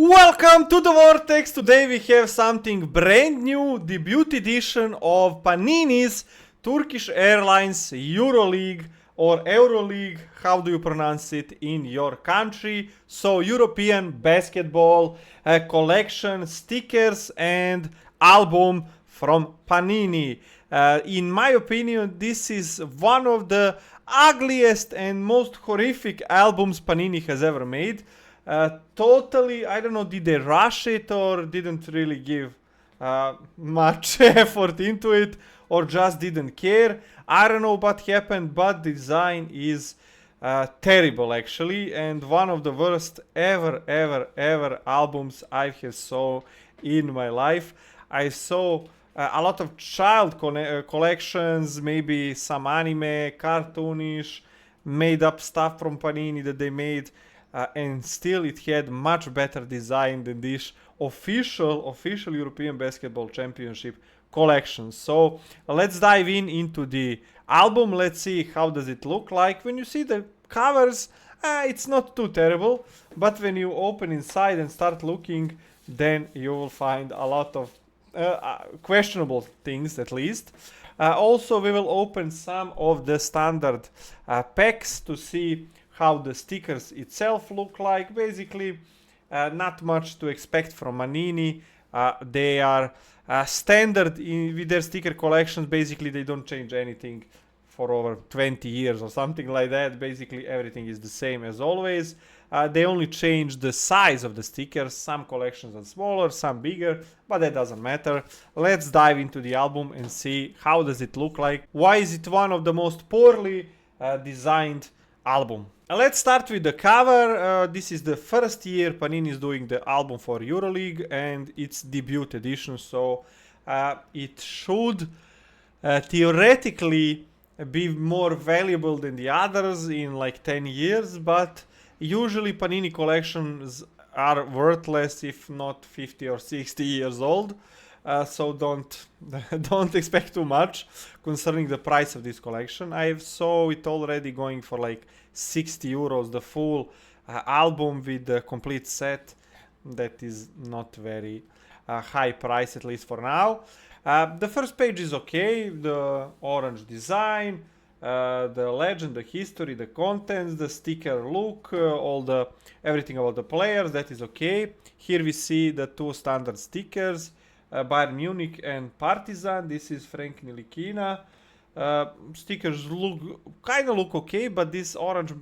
Welcome to the Vortex. Today we have something brand new, debut edition of Panini's Turkish Airlines Euroleague or Euroleague, how do you pronounce it in your country? So European basketball collection, stickers and album from Panini. In my opinion, this is one of the ugliest and most horrific albums Panini has ever made. Totally, I don't know, did they rush it or didn't really give much effort into it or just didn't care. I don't know what happened, but the design is terrible actually, and one of the worst ever albums I have saw in my life. I saw a lot of child collections, maybe some anime, cartoonish, made up stuff from Panini that they made. And still it had much better design than this official European Basketball Championship collection. So let's dive into the album. Let's see how does it look like. When you see the covers, it's not too terrible, but when you open inside and start looking, then you will find a lot of questionable things at least. Also, we will open some of the standard packs to see how the stickers itself look like. Basically, not much to expect from Panini. They are standard with their sticker collections. Basically, they don't change anything for over 20 years or something like that. Basically, everything is the same as always. They only change the size of the stickers. Some collections are smaller, some bigger, but that doesn't matter. Let's dive into the album and see how does it look like. Why is it one of the most poorly designed album? Let's start with the cover. This is the first year Panini is doing the album for Euroleague and its debut edition, so it should theoretically be more valuable than the others in like 10 years, but usually Panini collections are worthless if not 50 or 60 years old. So don't expect too much concerning the price of this collection. I saw it already going for like 60 euros, the full album with the complete set. That is not very high price, at least for now. The first page is okay, the orange design, the legend, the history, the contents, the sticker look, everything about the players, that is okay. Here we see the two standard stickers, Bayern Munich and Partizan. This is Frank Nilikina. Stickers kind of look okay, but this orange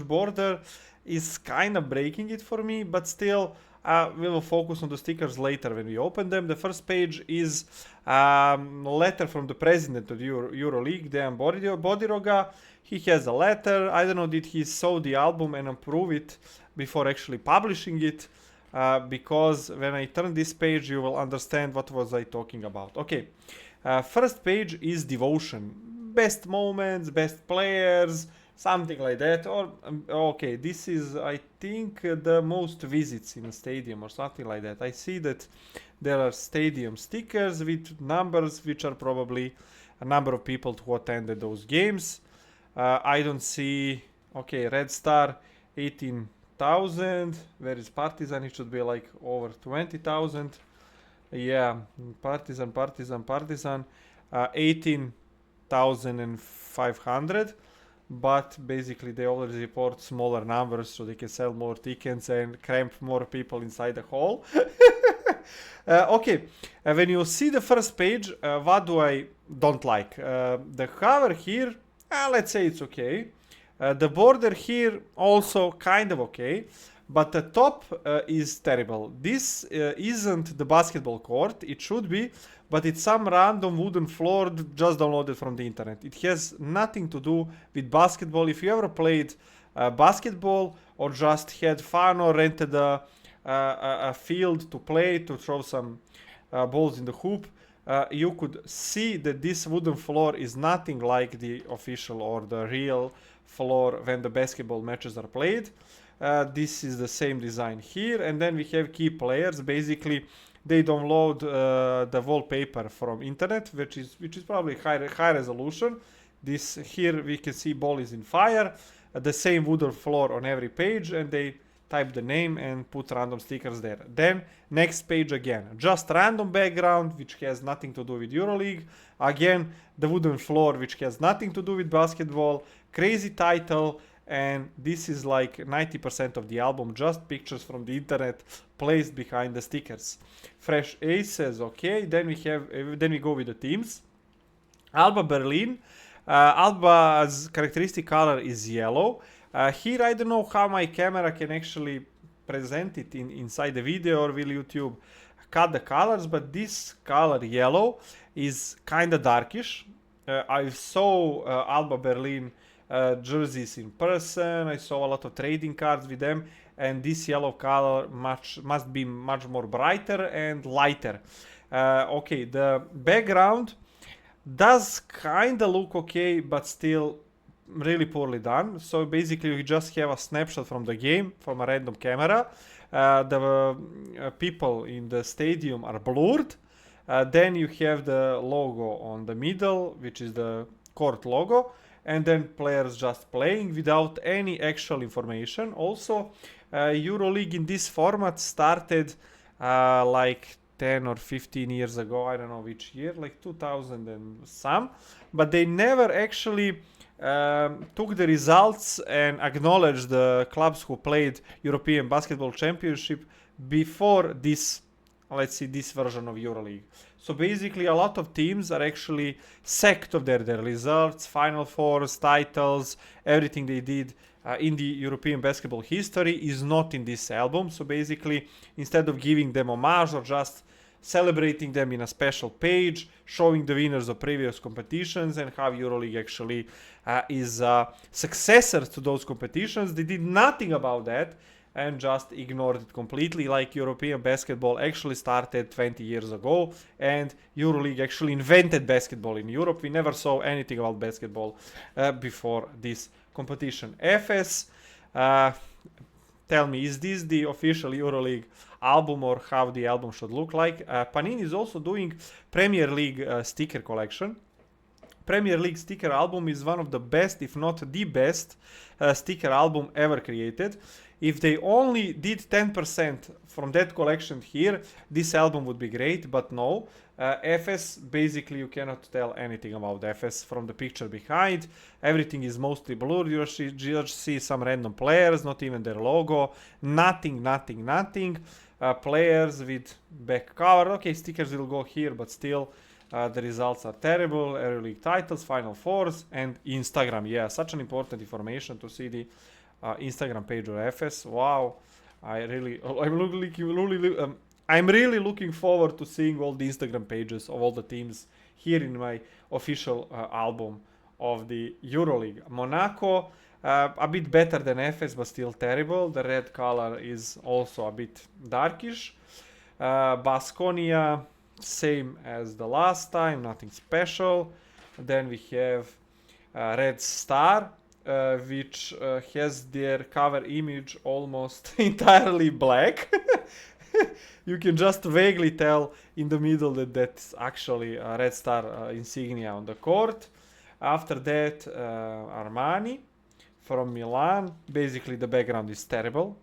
border is kind of breaking it for me, but still we will focus on the stickers later when we open them. The first page is a letter from the president of the Euroleague, Dejan Bodiroga. He has a letter. I don't know, did he saw the album and approve it before actually publishing it? Because when I turn this page, you will understand what was I talking about. Okay, first page is devotion, best moments, best players, something like that. Or okay, this is I think the most visits in a stadium or something like that. I see that there are stadium stickers with numbers, which are probably a number of people who attended those games. I don't see. Okay, Red Star 18,000. Where is Partizan? It should be like over 20,000. Yeah, Partizan, 18,500. But basically they always report smaller numbers so they can sell more tickets and cramp more people inside the hall. Okay, when you see the first page, what do I don't like? The cover here, let's say it's okay. The border here also kind of okay, but the top is terrible. This isn't the basketball court, it should be, but it's some random wooden floor just downloaded from the internet. It has nothing to do with basketball. If you ever played basketball or just had fun or rented a field to play, to throw some balls in the hoop, you could see that this wooden floor is nothing like the official or the real floor when the basketball matches are played. This is the same design here, and then we have key players. Basically, they download the wallpaper from internet, which is probably high resolution. This here we can see ball is in fire, the same wooden floor on every page, and they type the name and put random stickers there. Then next page again, just random background which has nothing to do with Euroleague. Again, the wooden floor which has nothing to do with basketball, crazy title, and this is like 90% of the album, just pictures from the internet placed behind the stickers. Fresh aces, okay. Then we go with the teams. Alba Berlin. Alba's characteristic color is yellow. Here I don't know how my camera can actually present it inside the video, or will YouTube cut the colors, but this color yellow is kinda darkish. I saw Alba Berlin jerseys in person. I saw a lot of trading cards with them, and this yellow color must be much more brighter and lighter. Okay, the background does kinda look okay, but still really poorly done. So basically we just have a snapshot from the game from a random camera. The people in the stadium are blurred. Then you have the logo on the middle, which is the court logo, and then players just playing without any actual information. Also, Euroleague in this format started like 10 or 15 years ago, I don't know which year, like 2000 and some, but they never actually took the results and acknowledged the clubs who played European Basketball Championship before this, let's see, this version of Euroleague. So basically a lot of teams are actually sacked of their results, Final Fours, titles, everything they did in the European basketball history is not in this album. So basically, instead of giving them homage or just celebrating them in a special page, showing the winners of previous competitions and how Euroleague actually is a successor to those competitions, they did nothing about that and just ignored it completely, like European basketball actually started 20 years ago, and Euroleague actually invented basketball in Europe. We never saw anything about basketball before this competition. FS, tell me, is this the official Euroleague album, or how the album should look like? Panini is also doing Premier League sticker collection. Premier League sticker album is one of the best, if not the best, sticker album ever created. If they only did 10% from that collection here, this album would be great, but no. FS, basically you cannot tell anything about FS from the picture behind. Everything is mostly blurred. You just see some random players, not even their logo. Nothing. Players with back cover. Okay, stickers will go here, but still the results are terrible. Euroleague titles, Final Fours, and Instagram. Yeah, such an important information to see the Instagram page of FS. Wow, I'm really looking forward to seeing all the Instagram pages of all the teams here in my official album of the Euroleague. Monaco, a bit better than FS, but still terrible. The red color is also a bit darkish. Baskonia, same as the last time, nothing special. Then we have Red Star, which has their cover image almost entirely black. You can just vaguely tell in the middle that that's actually a Red Star insignia on the court. After that, Armani from Milan. Basically the background is terrible,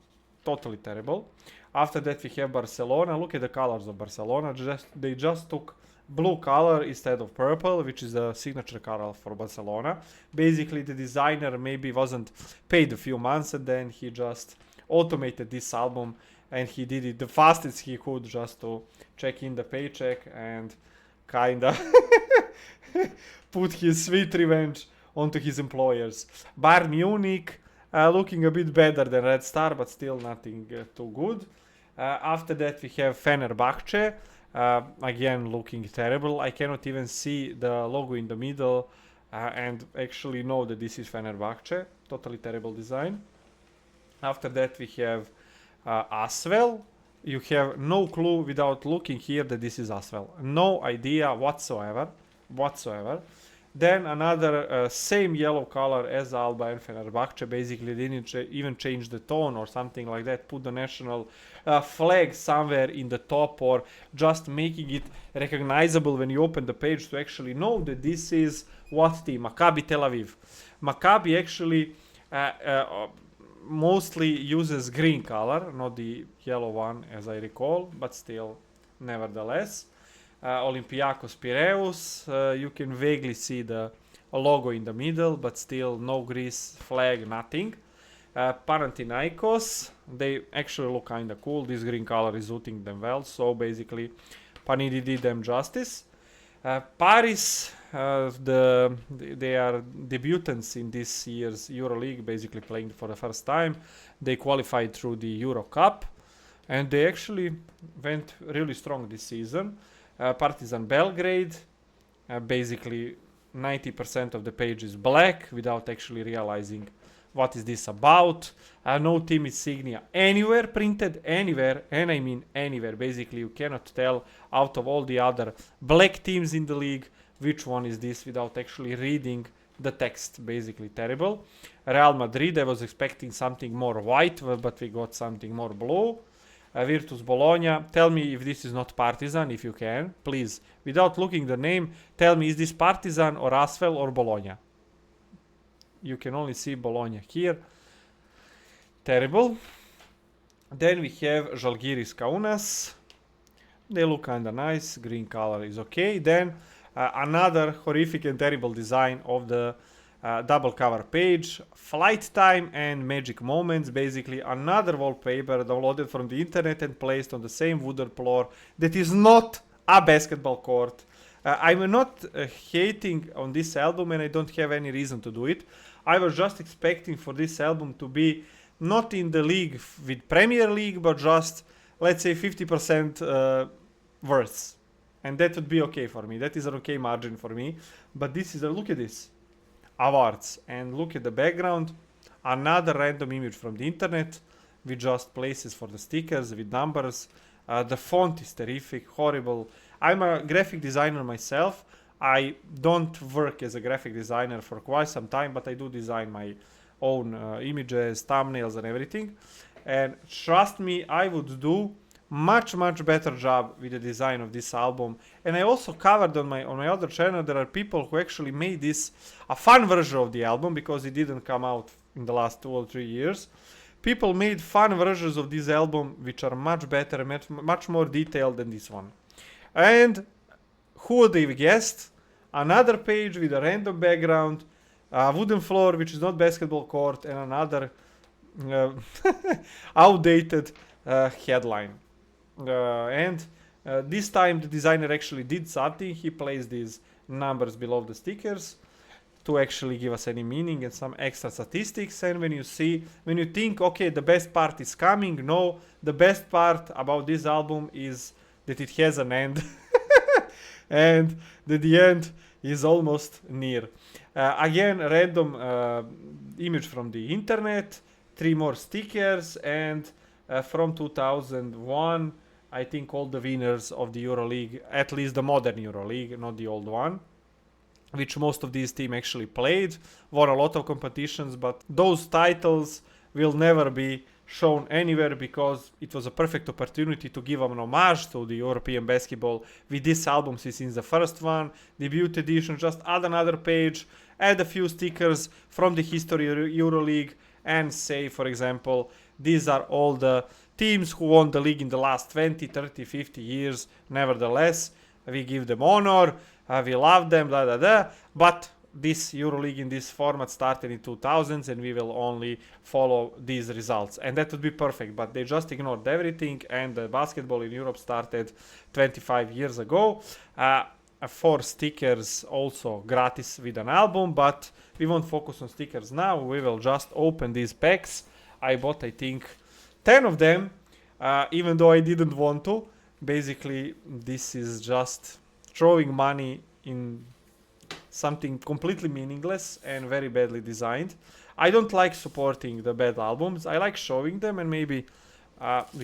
totally terrible. After that we have Barcelona. Look at the colors of Barcelona. They just took blue color instead of purple, which is the signature color for Barcelona. Basically the designer maybe wasn't paid a few months, and then he just automated this album, and he did it the fastest he could just to check in the paycheck and kinda put his sweet revenge onto his employers. Bayern Munich, looking a bit better than Red Star, but still nothing too good. After that we have Fenerbahce, again looking terrible. I cannot even see the logo in the middle and actually know that this is Fenerbahce. Totally terrible design. After that we have Asvel. You have no clue without looking here that this is Asvel. No idea whatsoever. Then another same yellow color as Alba and Fenerbahce. Basically they didn't even change the tone or something like that. Put the national flag somewhere in the top, or just making it recognizable when you open the page to actually know that this is what team? Maccabi Tel Aviv. Maccabi actually mostly uses green color, not the yellow one as I recall, but still, nevertheless. Olympiacos Piraeus, you can vaguely see the logo in the middle, but still no Greece flag, nothing. Panathinaikos, they actually look kinda cool. This green color is suiting them well, so basically Panini did them justice. Paris, they are debutants in this year's Euroleague, basically playing for the first time. They qualified through the Euro Cup, and they actually went really strong this season. Partizan Belgrade, basically 90% of the page is black without actually realizing what is this about. No team insignia anywhere printed, anywhere, and I mean anywhere. Basically, you cannot tell out of all the other black teams in the league which one is this without actually reading the text. Basically terrible. Real Madrid, I was expecting something more white, but we got something more blue. Virtus Bologna, tell me if this is not Partizan, if you can, please. Without looking the name, tell me, is this Partizan or Asvel or Bologna? You can only see Bologna here. Terrible. Then we have Žalgiris Kaunas. They look kinda nice. Green color is okay. Then another horrific and terrible design of the double cover page. Flight Time and Magic Moments. Basically another wallpaper downloaded from the internet and placed on the same wooden floor that is not a basketball court. I'm not hating on this album, and I don't have any reason to do it. I was just expecting for this album to be not in the league with Premier League, but just, let's say, 50% worse. And that would be okay for me. That is an okay margin for me. But this is look at this. Awards. And look at the background. Another random image from the internet with just places for the stickers, with numbers. The font is terrific, horrible. I'm a graphic designer myself. I don't work as a graphic designer for quite some time, but I do design my own images, thumbnails, and everything. And trust me, I would do much better job with the design of this album. And I also covered on my other channel, there are people who actually made this a fun version of the album because it didn't come out in the last 2 or 3 years. People made fun versions of this album which are much better, much more detailed than this one. And who would have guessed? Another page with a random background, a wooden floor which is not basketball court, and another outdated headline. And this time the designer actually did something. He placed these numbers below the stickers to actually give us any meaning and some extra statistics. And when you think, okay, the best part is coming, no, the best part about this album is that it has an end. And that the end is almost near. Again, a random image from the internet, 3 more stickers, and from 2001, I think all the winners of the Euroleague, at least the modern Euroleague, not the old one, which most of these teams actually played, won a lot of competitions, but those titles will never be shown anywhere because it was a perfect opportunity to give an homage to the European basketball with this album since the first one, debut edition, just add another page, add a few stickers from the history of Euroleague, and say, for example, these are all the teams who won the league in the last 20, 30, 50 years. Nevertheless, we give them honor, we love them, but this Euroleague in this format started in 2000s, and we will only follow these results. And that would be perfect, but they just ignored everything, and the basketball in Europe started 25 years ago. 4 stickers also gratis with an album, but we won't focus on stickers now. We will just open these packs. I bought, I think, 10 of them, even though I didn't want to. Basically, this is just throwing money in something completely meaningless and very badly designed. I don't like supporting the bad albums. I like showing them and maybe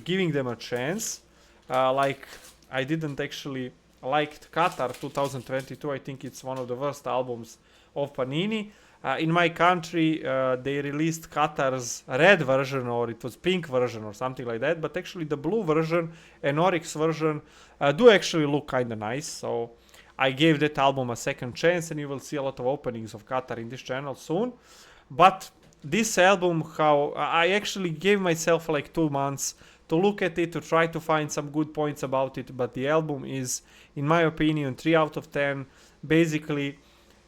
giving them a chance. Like, I didn't actually like Qatar 2022. I think it's one of the worst albums of Panini. In my country, they released Qatar's red version, or it was pink version or something like that. But actually the blue version and Oryx version do actually look kind of nice. So I gave that album a second chance, and you will see a lot of openings of Qatar in this channel soon. But this album, how I actually gave myself like 2 months to look at it, to try to find some good points about it, but the album is, in my opinion, 3 out of 10. Basically,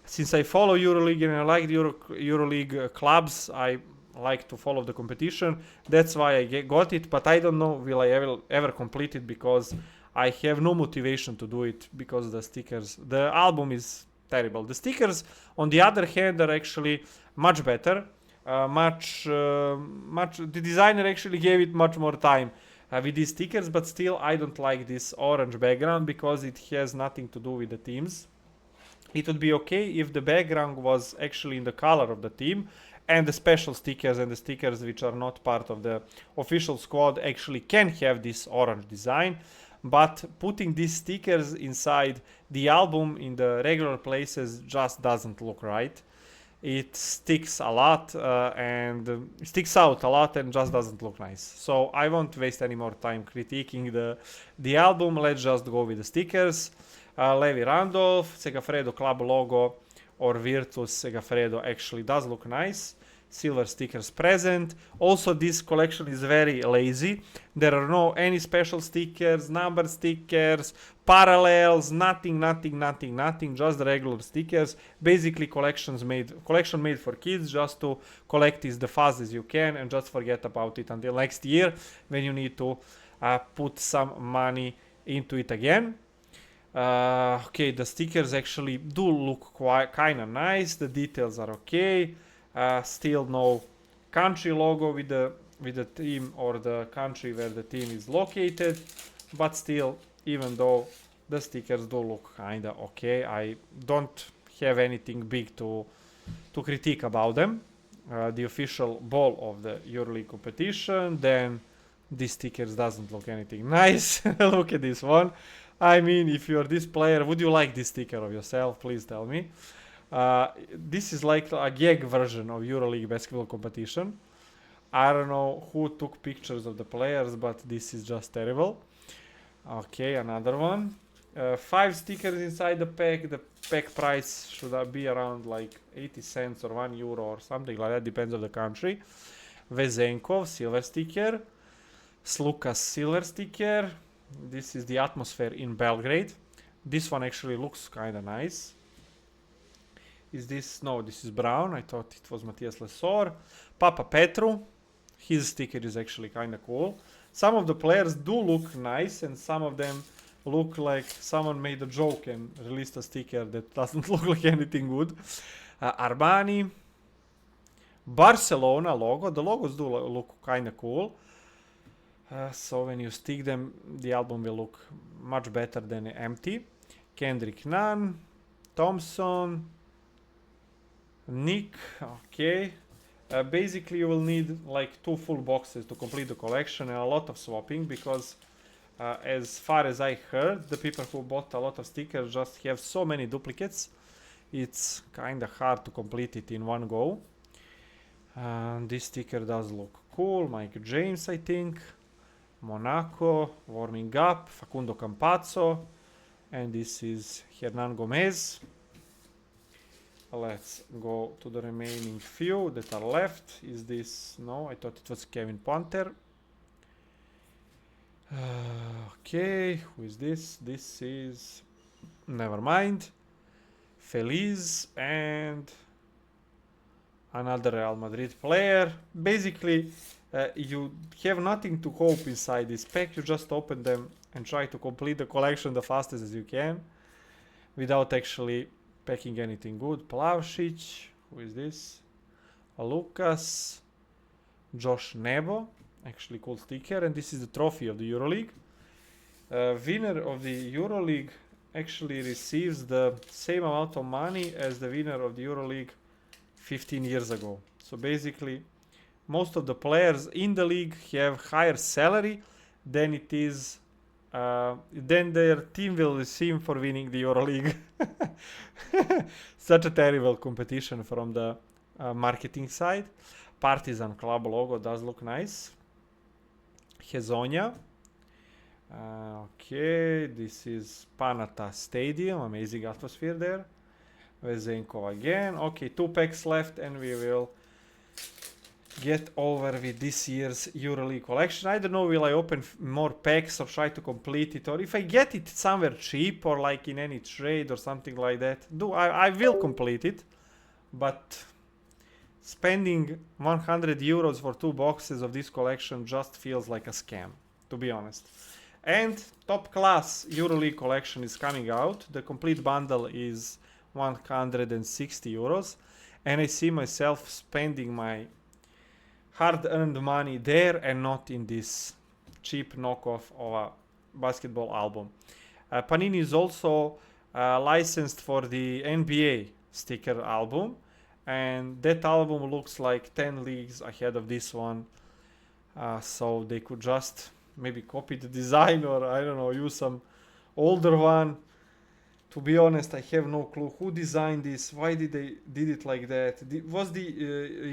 since I follow Euroleague and I like the Euroleague clubs, I like to follow the competition. That's why I got it, but I don't know will I ever complete it, because I have no motivation to do it, because the stickers, the album is terrible. The stickers, on the other hand, are actually much better. The designer actually gave it much more time with these stickers, but still I don't like this orange background, because it has nothing to do with the teams. It would be okay if the background was actually in the color of the team, and the special stickers and the stickers which are not part of the official squad actually can have this orange design. But putting these stickers inside the album in the regular places just doesn't look right. It sticks a lot and sticks out a lot and just doesn't look nice. So I won't waste any more time critiquing the album. Let's just go with the stickers. Levi Randolph, Segafredo club logo or Virtus Segafredo actually does look nice. Silver stickers present. Also, this collection is very lazy. There are no any special stickers, number stickers, parallels, nothing, just the regular stickers. Basically, collection made for kids, just to collect it the fast as you can and just forget about it until next year when you need to put some money into it again. Okay, the stickers actually do look kind of nice. The details are okay. Still no country logo with the team or the country where the team is located, but still, even though the stickers do look kinda okay, I don't have anything big to critique about them. The official ball of the EuroLeague competition, then this stickers doesn't look anything nice. Look at this one. I mean, if you're this player, would you like this sticker of yourself? Please tell me. This is like a gag version of EuroLeague Basketball competition. I don't know who took pictures of the players, but this is just terrible. Okay, another one. 5 stickers inside the pack. The pack price should be around like 80 cents or €1 or something like that, depends on the country. Vezenkov, silver sticker. Slukas, silver sticker. This is the atmosphere in Belgrade. This one actually looks kind of nice. Is this? No, this is brown. I thought it was Matthias Lesor. Papa Petru. His sticker is actually kind of cool. Some of the players do look nice, and some of them look like someone made a joke and released a sticker that doesn't look like anything good. Armani. Barcelona logo. The logos do look kind of cool. So when you stick them, the album will look much better than empty. Kendrick Nunn. Thompson. Nick, okay. Basically, you will need like 2 full boxes to complete the collection and a lot of swapping, because as far as I heard, the people who bought a lot of stickers just have so many duplicates. It's kind of hard to complete it in one go. This sticker does look cool. Mike James, I think. Monaco, warming up. Facundo Campazzo. And this is Hernan Gomez. Let's go to the remaining few that are left. Is this? No, I thought it was Kevin Ponter. Okay, who is this? This is... Never mind. Feliz and another Real Madrid player. Basically, you have nothing to hope inside this pack. You just open them and try to complete the collection the fastest as you can without actually packing anything good. Plavšić, who is this? Lucas, Josh Nebo, actually cool sticker, and this is the trophy of the EuroLeague. Winner of the EuroLeague actually receives the same amount of money as the winner of the EuroLeague 15 years ago. So basically, most of the players in the league have higher salary than it is then their team will receive for winning the EuroLeague. Such a terrible competition from the marketing side. Partizan club logo does look nice. Hezonja. Okay, this is Panata Stadium. Amazing atmosphere there. Vezenkov again. Okay, 2 packs left and we will get over with this year's Euroleague collection. I don't know, will I open more packs or try to complete it, or if I get it somewhere cheap or like in any trade or something like that, I will complete it. But spending 100 euros for 2 boxes of this collection just feels like a scam, to be honest. And top class Euroleague collection is coming out. The complete bundle is 160 euros, and I see myself spending my hard-earned money there and not in this cheap knockoff of a basketball album. Panini is also licensed for the NBA sticker album, and that album looks like 10 leagues ahead of this one, so they could just maybe copy the design, or I don't know, use some older one. To be honest, I have no clue who designed this. Why did they did it like that? Was the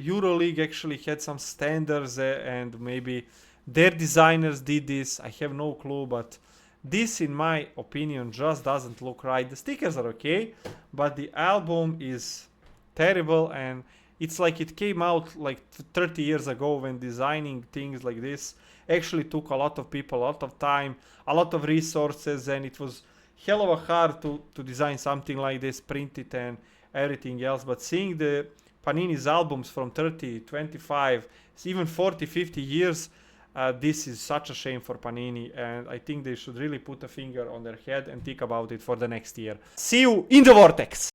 Euroleague actually had some standards and maybe their designers did this? I have no clue, but this, in my opinion, just doesn't look right. The stickers are okay, but the album is terrible, and it's like it came out like 30 years ago, when designing things like this actually took a lot of people, a lot of time, a lot of resources, and it was hell of a hard to design something like this, print it and everything else. But seeing the Panini's albums from 30, 25, even 40, 50 years, this is such a shame for Panini, and I think they should really put a finger on their head and think about it for the next year. See you in the vortex!